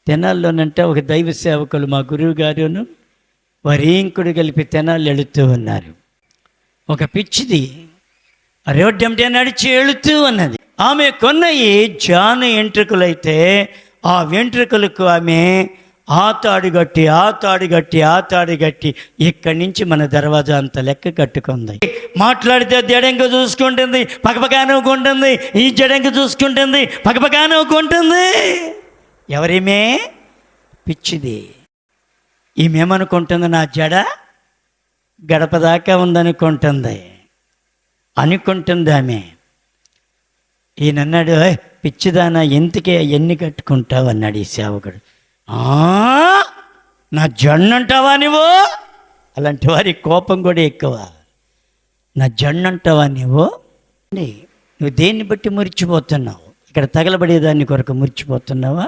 తెనాల్లోనంటే ఒక దైవ సేవకులు మా గురువు గారును వరీంకుడు కలిపి తెనాలు వెళుతూ ఉన్నారు. ఒక పిచ్చిది రోడ్డంటే నడిచి వెళుతూ ఉన్నది. ఆమె కొన్నయి జాను వెంట్రుకలైతే ఆ వెంట్రుకలకు ఆమె ఆ తాడు గట్టి ఇక్కడి నుంచి మన దర్వాజా అంత లెక్క కట్టుకుంది. మాట్లాడితే జడంగా చూసుకుంటుంది, పక్కపక్క నవ్వుకుంటుంది. ఈ జడంగా చూసుకుంటుంది, పక్కపక్క నవ్వుకుంటుంది. ఎవరేమే? పిచ్చిది. ఈమెమనుకుంటుంది, నా జడ గడప దాకా ఉందనుకుంటుంది ఆమె. ఈయనన్నాడు, పిచ్చిదానా ఎందుకే ఎన్ని కట్టుకుంటావు అన్నాడు ఈ సేవకుడు. నా జన్నంటావా నువ్వు? అలాంటి వారి కోపం కూడా ఎక్కువ. నా జన్నంటావా నువ్వు దేన్ని బట్టి మురిచిపోతున్నావు? ఇక్కడ తగలబడేదాన్ని కొరకు మురిచిపోతున్నావా?